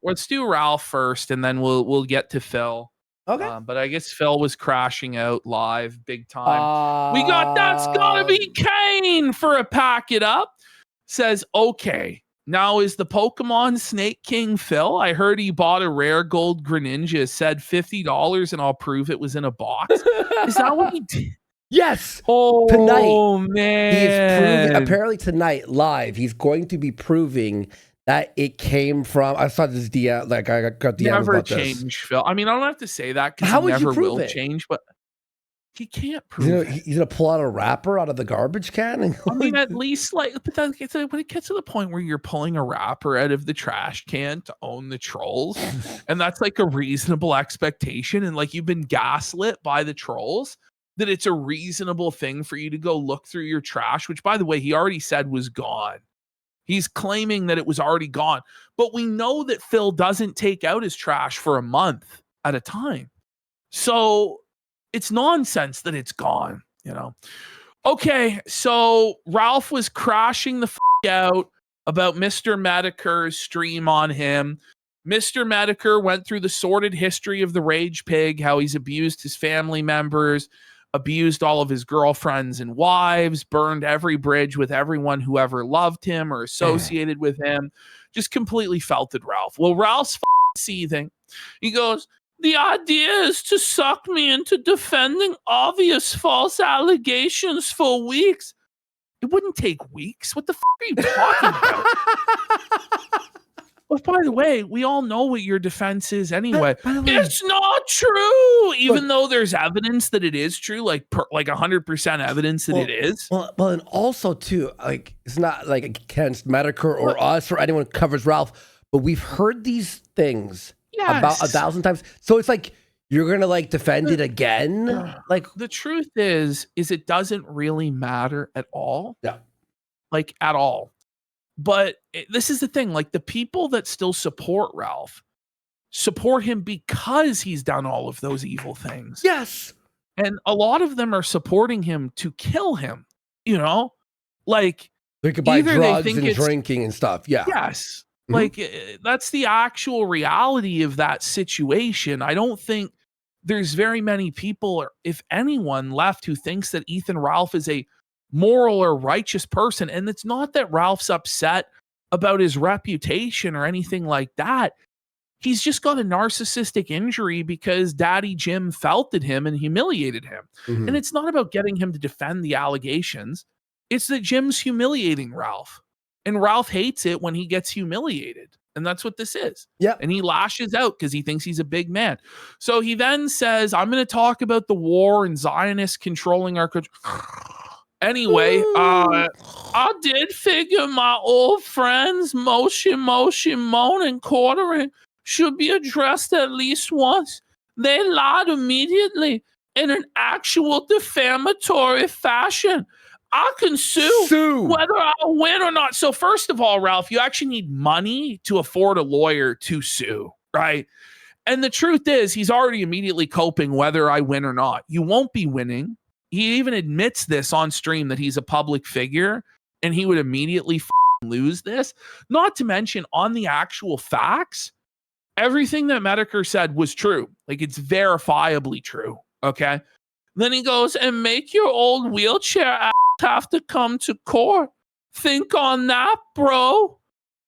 let's do Ralph first, and then we'll get to Phil. Okay. But I guess Phil was crashing out live big time. We got That's Gotta Be Kane for a pack it up. Says, okay, now is the Pokemon Snake King Phil? I heard he bought a rare gold Greninja, said $50 and I'll prove it was in a box. Is that what he did? Yes. Oh, tonight, man. He is proving, apparently tonight, live, he's going to be proving that it came from, I saw this DM, like I got DMs never about change, this. Phil. I mean, I don't have to say that because How he would you never prove will it? change, but he can't prove it. He's going to pull out a wrapper out of the garbage can? And I mean, at least, like, but then when it gets to the point where you're pulling a wrapper out of the trash can to own the trolls, and that's like a reasonable expectation, and like you've been gaslit by the trolls, that it's a reasonable thing for you to go look through your trash, which, by the way, he already said was gone. He's claiming that it was already gone. But we know that Phil doesn't take out his trash for a month at a time. So it's nonsense that it's gone, you know. Okay, so Ralph was crashing the out about Mr. Metokur's stream on him. Mr. Metokur went through the sordid history of the Rage Pig, how he's abused his family members, abused all of his girlfriends and wives, burned every bridge with everyone who ever loved him or associated with him, just completely felted Ralph. Well, Ralph's seething. He goes, the idea is to suck me into defending obvious false allegations for weeks. It wouldn't take weeks. What the are you talking about? Well, by the way, we all know what your defense is anyway. It's not true, even though there's evidence that it is true, like 100% evidence that it is. Well, and also too, like it's not like against Metokur or us or anyone who covers Ralph, but we've heard these things about 1,000 times. So it's like you're gonna like defend it again. Like the truth is it doesn't really matter at all. Yeah, like at all. But this is the thing, like the people that still support Ralph support him because he's done all of those evil things. Yes. And a lot of them are supporting him to kill him, you know? Like they could buy drugs and drinking and stuff. Yeah. Yes. Mm-hmm. Like that's the actual reality of that situation. I don't think there's very many people, or if anyone left, who thinks that Ethan Ralph is a moral or righteous person. And it's not that Ralph's upset about his reputation or anything like that. He's just got a narcissistic injury because Daddy Jim felted him and humiliated him. Mm-hmm. And it's not about getting him to defend the allegations. It's that Jim's humiliating Ralph. And Ralph hates it when he gets humiliated. And that's what this is. Yeah. And he lashes out because he thinks he's a big man. So he then says, I'm going to talk about the war and Zionists controlling our country. Anyway, I did figure my old friends, Motion, Moan, and Quartering should be addressed at least once. They lied immediately in an actual defamatory fashion. I can sue whether I win or not. So first of all, Ralph, you actually need money to afford a lawyer to sue, right? And the truth is, he's already immediately coping whether I win or not. You won't be winning. He even admits this on stream that he's a public figure and he would immediately lose this. Not to mention on the actual facts, everything that Metokur said was true. Like it's verifiably true. Okay. Then he goes, and make your old wheelchair ass have to come to court. Think on that, bro.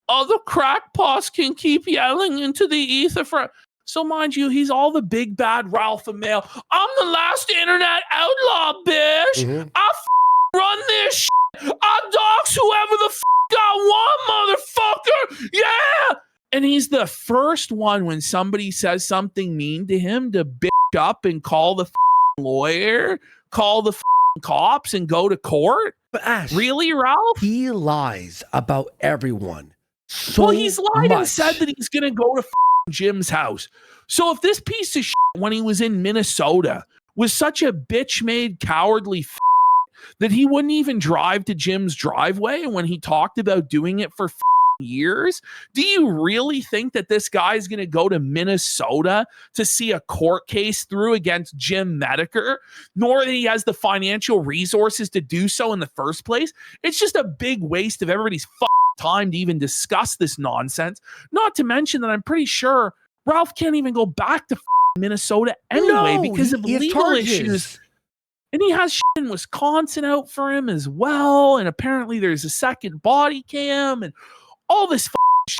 Other crackpots can keep yelling into the ether for... So mind you, he's all the big bad Ralph Amell. I'm the last internet outlaw, bitch. Mm-hmm. I run this shit. I dox whoever the I want, motherfucker. Yeah. And he's the first one when somebody says something mean to him to bitch up and call the lawyer, call the cops and go to court. But Ash, really, Ralph? He lies about everyone. So well, he's lied much. And said that he's going to go to Jim's house. So if this piece of shit, when he was in Minnesota, was such a bitch-made cowardly that he wouldn't even drive to Jim's driveway, and when he talked about doing it for years, do you really think that this guy is going to go to Minnesota to see a court case through against Jim Metokur, nor that he has the financial resources to do so in the first place? It's just a big waste of everybody's time to even discuss this nonsense. Not to mention that I'm pretty sure Ralph can't even go back to Minnesota anyway because of legal issues. And he has shit in Wisconsin out for him as well. And apparently there's a second body cam and all this shit.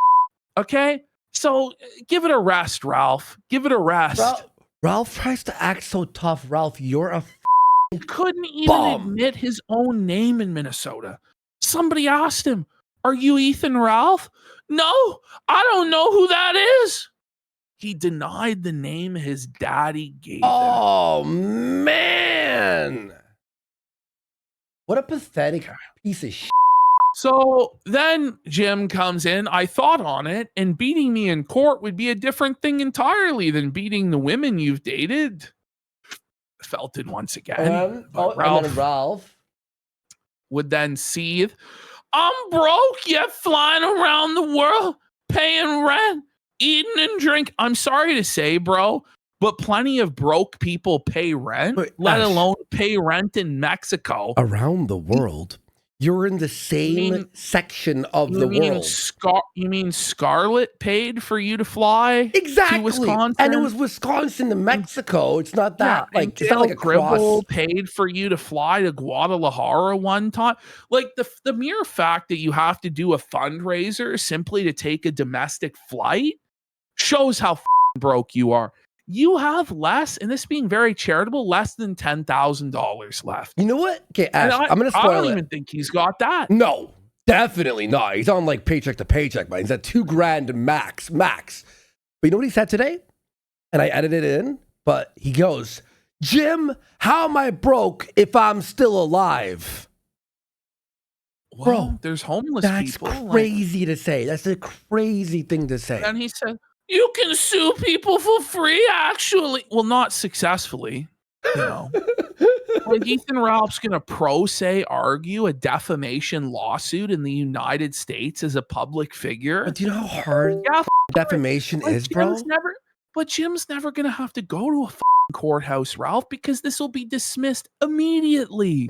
Okay? So give it a rest, Ralph. Give it a rest. Ralph tries to act so tough. Ralph, you're a couldn't even admit his own name in Minnesota. Somebody asked him, "Are you Ethan Ralph?" "No, I don't know who that is." He denied the name his daddy gave him. Oh, man. What a pathetic piece of shit. So then Jim comes in. I thought on it, and beating me in court would be a different thing entirely than beating the women you've dated. Felton once again. Ralph would then seethe. "I'm broke yet flying around the world, paying rent, eating and drink." I'm sorry to say, bro, but plenty of broke people pay rent, let alone pay rent in Mexico. Around the world? You're in the same section of the world. You mean Scarlet paid for you to fly to Wisconsin? And it was Wisconsin to Mexico. It's not that it's not like a cross. Paid for you to fly to Guadalajara one time. Like the mere fact that you have to do a fundraiser simply to take a domestic flight shows how broke you are. You have less, and this being very charitable, less than $10,000 left. You know what? Okay, Ash, I'm going to spoil it. I don't even think he's got that. No, definitely not. He's on like paycheck to paycheck, man. He's at $2,000 max. But you know what he said today? And I edited it in, but he goes, "Jim, how am I broke if I'm still alive?" Well, bro, there's homeless people. That's crazy to say. That's a crazy thing to say. And he said, "You can sue people for free, actually." Well, not successfully, you know. Like Ethan Ralph's going to pro se argue a defamation lawsuit in the United States as a public figure. But do you know how hard defamation is, bro? Jim's never going to have to go to a courthouse, Ralph, because this will be dismissed immediately.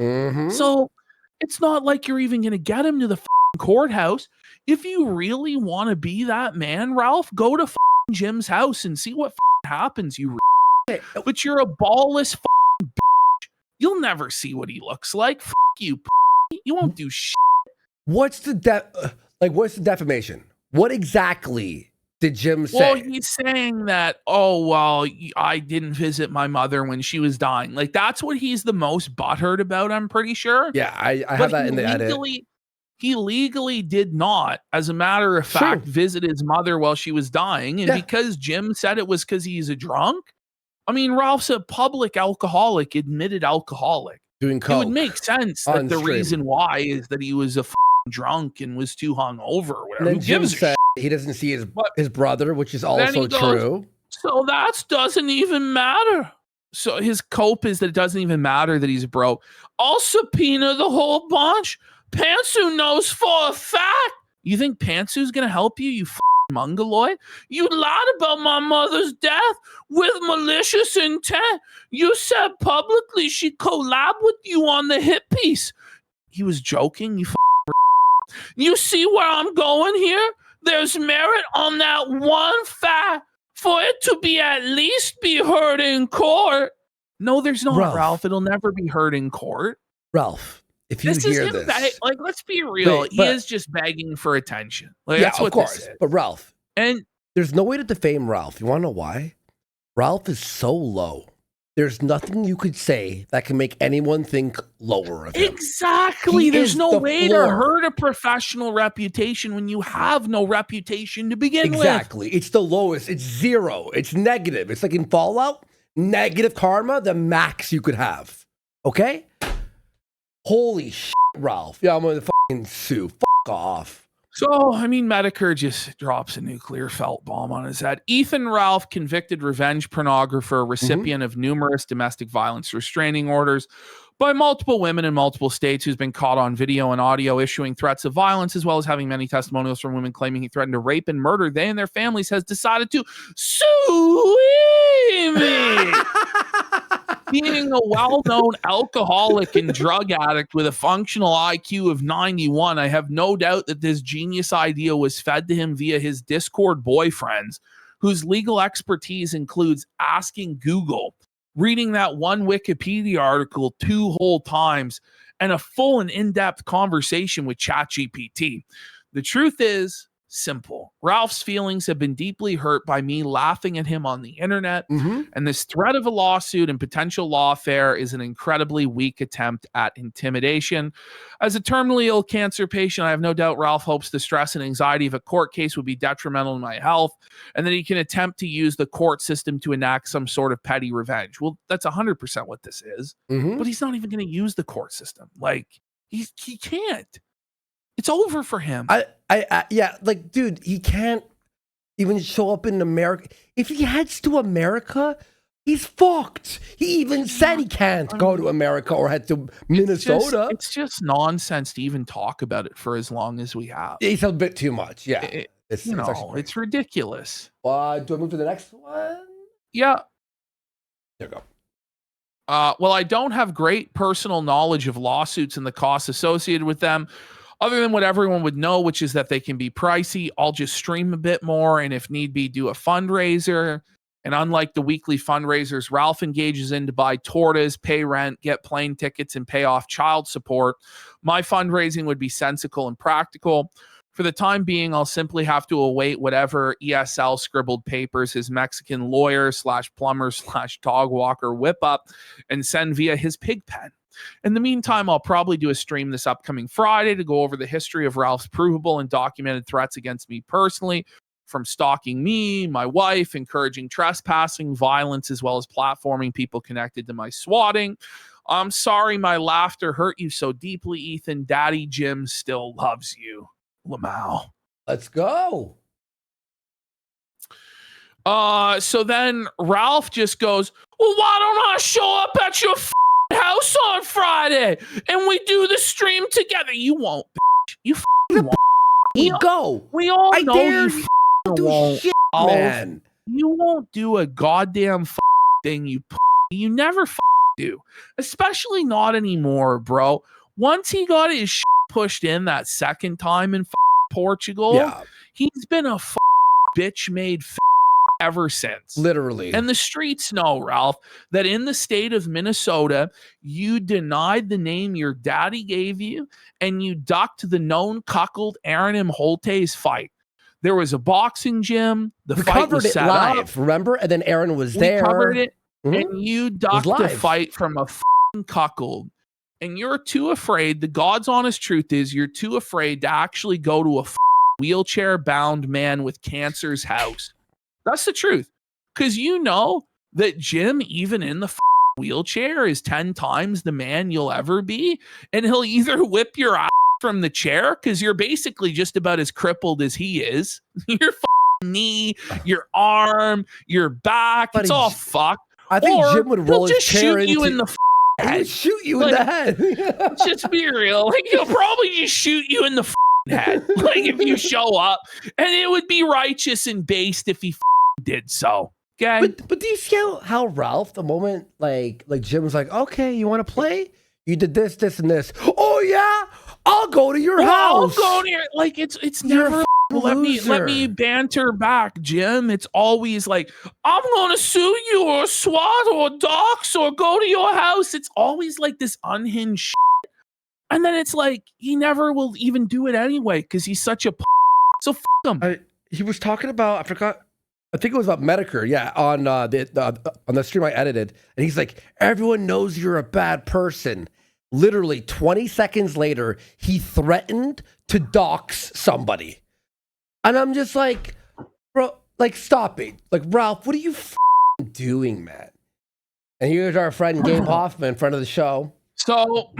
So it's not like you're even going to get him to the courthouse. If you really want to be that man, Ralph, go to Jim's house and see what happens, you but you're a ballless bitch. You'll never see what he looks like. You. You won't do shit. What's the defamation? What exactly did Jim say? Well, he's saying that, "Oh, well, I didn't visit my mother when she was dying." Like, that's what he's the most butthurt about, I'm pretty sure. Yeah, I have that in the edit. He legally did not, as a matter of fact, visit his mother while she was dying. And because Jim said it was because he's a drunk, I mean, Ralph's a public alcoholic, admitted alcoholic. Doing coke. It would make sense that the reason why is that he was a drunk and was too hungover or whatever. And then Jim said he doesn't see his brother, which is also true. So that doesn't even matter. So his cope is that it doesn't even matter that he's broke. "I'll subpoena the whole bunch. Pantsu knows for a fact." You think Pantsu's going to help you, you mongoloid? "You lied about my mother's death with malicious intent. You said publicly she collabed with you on the hit piece." He was joking, you You see where I'm going here? There's merit on that one fact for it to be at least be heard in court. No, there's not, Ralph. It'll never be heard in court. Ralph, if you hear this, like, let's be real. He is just begging for attention. Like, that's what of course. This is. But Ralph, and there's no way to defame Ralph. You want to know why? Ralph is so low. There's nothing you could say that can make anyone think lower of him. Exactly. There's no way to hurt a professional reputation when you have no reputation to begin with. Exactly. It's the lowest. It's zero. It's negative. It's like in Fallout, negative karma, the max you could have. Okay? Holy shit, Ralph. Yeah, I'm going to fucking sue. Fuck off. So, I mean, Metokur just drops a nuclear felt bomb on his head. Ethan Ralph, convicted revenge pornographer, recipient of numerous domestic violence restraining orders by multiple women in multiple states, who's been caught on video and audio issuing threats of violence, as well as having many testimonials from women claiming he threatened to rape and murder they and their families, has decided to sue me. Being a well-known alcoholic and drug addict with a functional IQ of 91, I have no doubt that this genius idea was fed to him via his Discord boyfriends, whose legal expertise includes asking Google, reading that one Wikipedia article 2 whole times, and a full and in-depth conversation with ChatGPT. The truth is simple. Ralph's feelings have been deeply hurt by me laughing at him on the internet, and this threat of a lawsuit and potential lawfare is an incredibly weak attempt at intimidation. As a terminally ill cancer patient, I have no doubt Ralph hopes the stress and anxiety of a court case would be detrimental to my health, and that he can attempt to use the court system to enact some sort of petty revenge. Well, that's 100% what this is, but he's not even going to use the court system. Like, he can't. It's over for him. Yeah, like, dude, he can't even show up in America. If he heads to America, he's fucked. He even said he can't go to America or head to Minnesota. It's just nonsense to even talk about it for as long as we have. It's a bit too much. Yeah, it's ridiculous. Do I move to the next one? Yeah. There you go. Well, I don't have great personal knowledge of lawsuits and the costs associated with them, other than what everyone would know, which is that they can be pricey. I'll just stream a bit more and if need be, do a fundraiser. And unlike the weekly fundraisers Ralph engages in to buy tortas, pay rent, get plane tickets, and pay off child support, my fundraising would be sensible and practical. For the time being, I'll simply have to await whatever ESL scribbled papers his Mexican lawyer / plumber / dog walker whip up and send via his pig pen. In the meantime, I'll probably do a stream this upcoming Friday to go over the history of Ralph's provable and documented threats against me personally, from stalking me, my wife, encouraging trespassing, violence, as well as platforming people connected to my swatting. I'm sorry my laughter hurt you so deeply, Ethan. Daddy Jim still loves you. Lamau. Let's go. So then Ralph just goes, well, why don't I show up at your house on Friday and we do the stream together? You won't, bitch. You won't. Go. We all I know dare you do won't. shit, man. You won't do a goddamn thing. You never do, especially not anymore, bro. Once he got his pushed in that second time in Portugal, he's been a bitch made ever since. Literally. And the streets know, Ralph, that in the state of Minnesota, you denied the name your daddy gave you and you ducked the known cuckold Aaron M. Holte's fight. There was a boxing gym. The fight was set live, up. remember? And then Aaron was there. We covered it, and you ducked the fight from a cuckold. And you're too afraid. The God's honest truth is you're too afraid to actually go to a wheelchair-bound man with cancer's house. That's the truth. Because you know that Jim, even in the wheelchair, is 10 times the man you'll ever be. And he'll either whip your ass from the chair, because you're basically just about as crippled as he is. Your knee, your arm, your back, it's all fucked. I think Jim would roll his chair into you in the head. He'd shoot you in the head. Just be real. Like, he'll probably just shoot you in the head. Like, if you show up. And it would be righteous and based if he did so. Okay? But do you see how Ralph, the moment like Jim was like, okay, you want to play? You did this, this, and this. Oh yeah, I'll go to your house. I'll go to your, like, it's never let me banter back, Jim. It's always like, I'm gonna sue you or SWAT or docs or go to your house. It's always like this unhinged shit. And then it's like he never will even do it anyway because he's such a so f him. He was talking about, I forgot, I think it was about Metokur, on the stream I edited, and he's like, everyone knows you're a bad person. Literally 20 seconds later, he threatened to dox somebody. And I'm just like, bro, like, stop it. Like, Ralph, what are you doing, man? And here's our friend Gabe Hoffman, friend of the show. So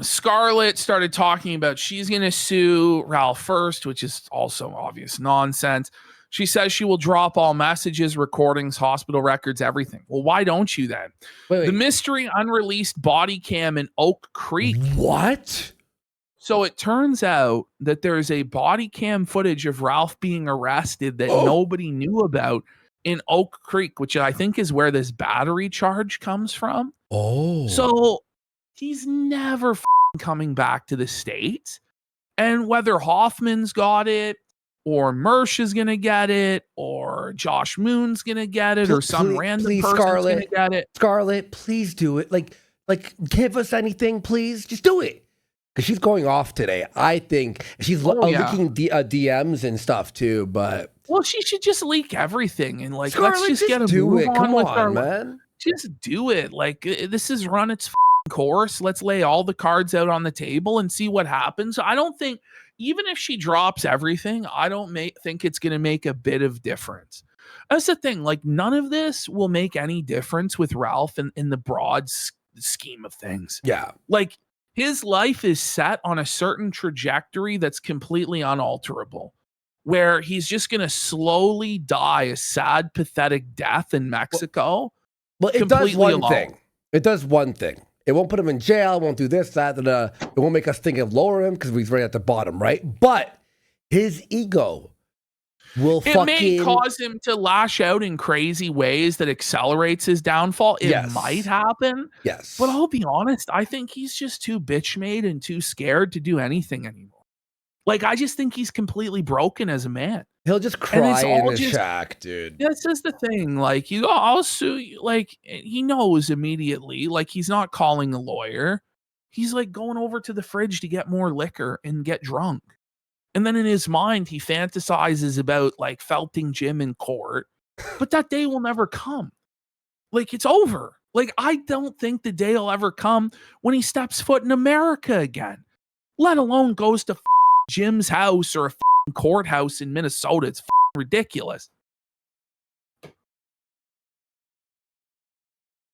Scarlet started talking about she's going to sue Ralph first, which is also obvious nonsense. She says she will drop all messages, recordings, hospital records, everything. Well, why don't you then? Wait. The mystery unreleased body cam in Oak Creek. What? So it turns out that there's a body cam footage of Ralph being arrested that nobody knew about in Oak Creek, which I think is where this battery charge comes from. Oh. So he's never coming back to the States. And whether Hoffman's got it, or Mersh is going to get it, or Josh Moon's going to get it, or some random person's going to get it. Scarlet, please do it. Like, give us anything, please. Just do it. Because she's going off today. I think she's leaking DMs and stuff too, but... Well, she should just leak everything and like, Scarlet, let's just get a do move it. on Come with on, man. Just do it. Like, this has run its course. Let's lay all the cards out on the table and see what happens. I don't think, even if she drops everything, I don't think it's going to make a bit of difference. That's the thing. Like, none of this will make any difference with Ralph in the broad scheme of things. Yeah. Like, his life is set on a certain trajectory that's completely unalterable, where he's just going to slowly die a sad, pathetic death in Mexico. Well, it does one thing. It does one thing. It won't put him in jail. It won't do this, that, that. It won't make us think of lower him because he's right at the bottom, right? But his ego will may cause him to lash out in crazy ways that accelerates his downfall. It might happen. Yes. But I'll be honest, I think he's just too bitch-made and too scared to do anything anymore. Like, I just think he's completely broken as a man. He'll just cry in the shack, dude. This is the thing. Like, I'll sue you. Like, he knows immediately. Like, he's not calling a lawyer. He's like going over to the fridge to get more liquor and get drunk. And then in his mind, he fantasizes about like felting Jim in court. But that day will never come. Like, it's over. Like, I don't think the day will ever come when he steps foot in America again, let alone goes to Jim's house or a courthouse in Minnesota. It's ridiculous.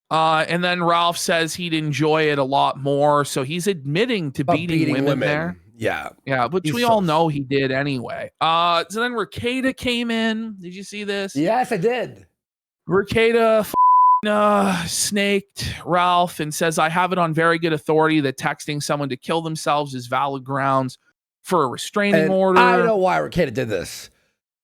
And then Ralph says he'd enjoy it a lot more. So he's admitting to beating women there. Yeah. Yeah, which we all know he did anyway. So then Ricada came in. Did you see this? Yes, I did. Ricada snaked Ralph and says, I have it on very good authority that texting someone to kill themselves is valid grounds for a restraining order. I know why Ricada did this.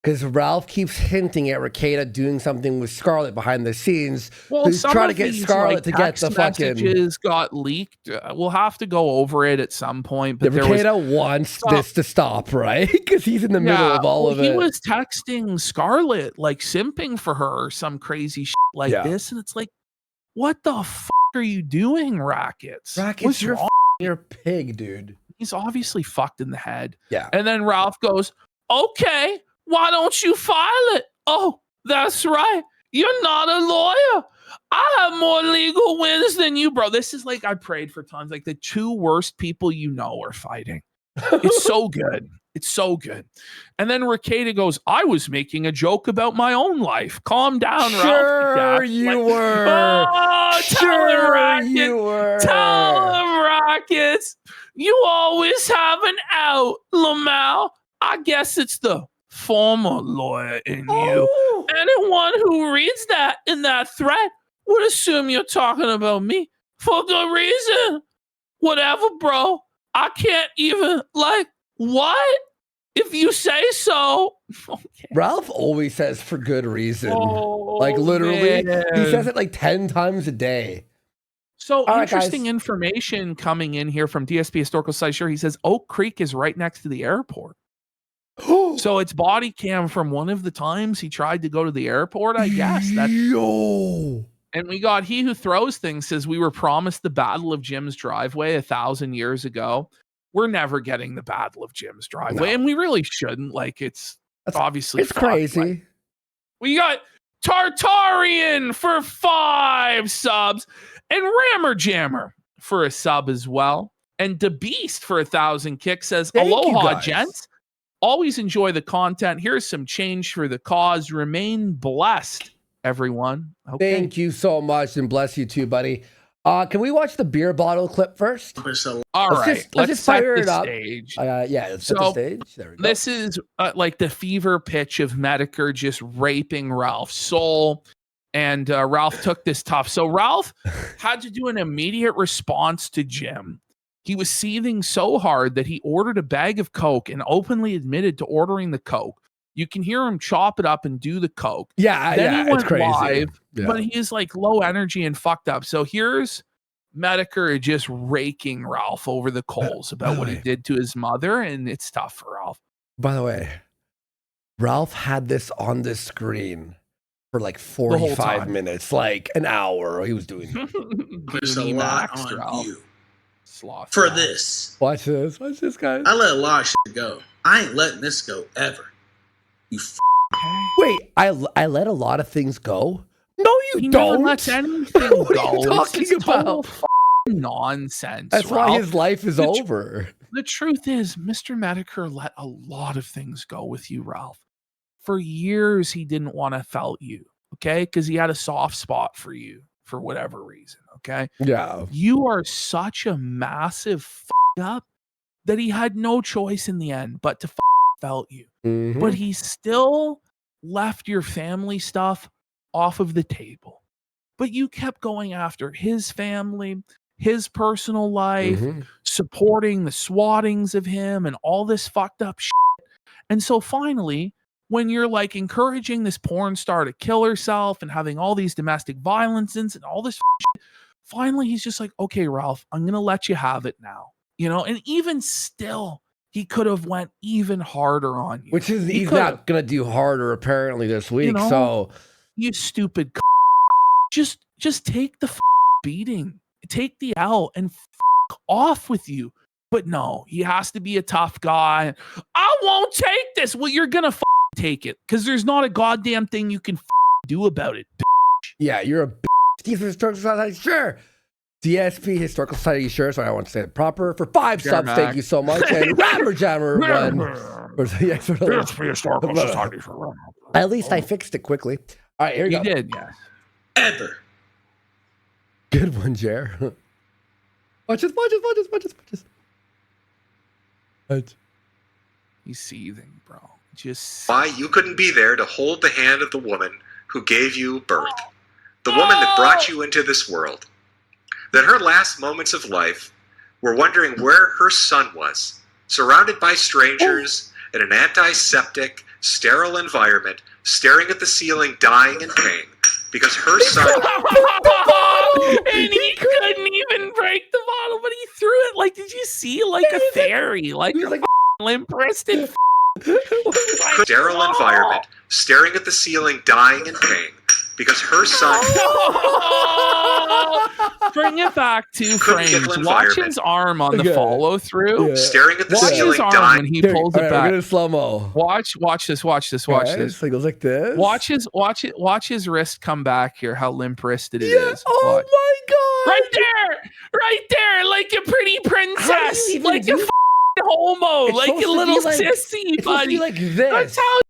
Because Ralph keeps hinting at Ricada doing something with Scarlet behind the scenes. Well, he's trying to get Scarlet to get the fucking messages got leaked. We'll have to go over it at some point. But Ricada wants this to stop, right? Because he's in the middle of all of it. He was texting Scarlet, like simping for her or some crazy shit like this. And it's like, what the fuck are you doing, Rackets? Rackets, you're a pig, dude. He's obviously fucked in the head. Yeah. And then Ralph goes, okay, why don't you file it? Oh, that's right. You're not a lawyer. I have more legal wins than you, bro. This is like, I prayed for times. Like, the two worst people you know are fighting. It's so good. It's so good. And then Ricada goes, I was making a joke about my own life. Calm down, Ralph. Sure you were. Oh, sure you were. Tell him, Rockets. You always have an out, Lamau. I guess it's the former lawyer in you. Anyone who reads that in that thread would assume you're talking about me for good reason. Whatever, bro. I can't even, like, what? If you say so. Okay. Ralph always says for good reason. Like, literally, he says it like 10 times a day. So interesting information coming in here from DSP Historical Site. Sure, he says Oak Creek is right next to the airport. So it's body cam from one of the times he tried to go to the airport, I guess. And we got He Who Throws Things says we were promised the Battle of Jim's Driveway 1,000 years ago. We're never getting the Battle of Jim's Driveway, and we really shouldn't. Like, it's obviously it's crazy. Like, we got Tartarian for 5 subs, and Rammer Jammer for a sub as well, and The Beast for 1,000 kicks says, aloha, gents. Always enjoy the content. Here's some change for the cause. Remain blessed, everyone. Okay. Thank you so much, and bless you too, buddy. Can we watch the beer bottle clip first? All right. Let's just fire it up. Stage. Let's set the stage. There we go. This is like the fever pitch of Metokur just raping Ralph's soul. And Ralph took this tough. So Ralph had to do an immediate response to Jim. He was seething so hard that he ordered a bag of Coke and openly admitted to ordering the Coke. You can hear him chop it up and do the coke. Yeah, Then he it's went crazy. live, Yeah. but he's like low energy and fucked up. So here's Metokur just raking Ralph over the coals about what he did to his mother, and it's tough for Ralph. By the way, Ralph had this on the screen for like 45 minutes, like an hour. He was doing There's a lot on Ralph. you Sloth for Ralph. this. Watch this, guys. I let a lot of shit go. I ain't letting this go ever. You Wait, I let a lot of things go? No, He don't. never lets anything go. What are you talking It's just total about? nonsense. That's Ralph. why his life is over. The truth is, Mr. Metokur let a lot of things go with you, Ralph. For years, he didn't want to felt you, okay? Because he had a soft spot for you for whatever reason, okay? Yeah. You are such a massive up that he had no choice in the end but to felt you. Mm-hmm. But he still left your family stuff off of the table. But you kept going after his family, his personal life, supporting the swattings of him and all this fucked up shit. And so finally, when you're like encouraging this porn star to kill herself and having all these domestic violences and all this shit, finally he's just like, okay, Ralph, I'm going to let you have it now. You know, and even still, he could have went even harder on you. Which is, he's not going to do harder apparently this week. So you stupid just take the beating, take the L and off with you. But no, he has to be a tough guy. I won't take this. Well, you're going to take it because there's not a goddamn thing you can do about it. Bitch. Yeah, you're a bitch. Historical Society, sure. DSP Historical Society, sure. So I want to say it proper for 5 subs. Thank you so much. And Rammer Jammer one. DSP Historical Society. At least I fixed it quickly. All right, here you go. You did, yes. ever. Good one, Jer. Watch this. He's seething, bro. Just why you couldn't be there to hold the hand of the woman who gave you birth, the woman that brought you into this world. That her last moments of life were wondering where her son was, surrounded by strangers in an antiseptic, sterile environment, staring at the ceiling, dying in pain, because her son... and he couldn't even break the bottle, but he threw it like, did you see? Like a fairy, like a limp-wristed... sterile environment, staring at the ceiling, dying in pain, because her son... Bring it back 2 frames. Watch his arm on the follow through. Yeah. Staring at the Watch ceiling, his arm dying. when he pulls it We're back. gonna slow-mo. Watch this. Watch this. It goes like this. Watch his wrist come back here. How limp wristed it is. Oh Watch. my god! Right there, like a pretty princess, like a homo, it's like a little sissy, it's buddy. like this. That's how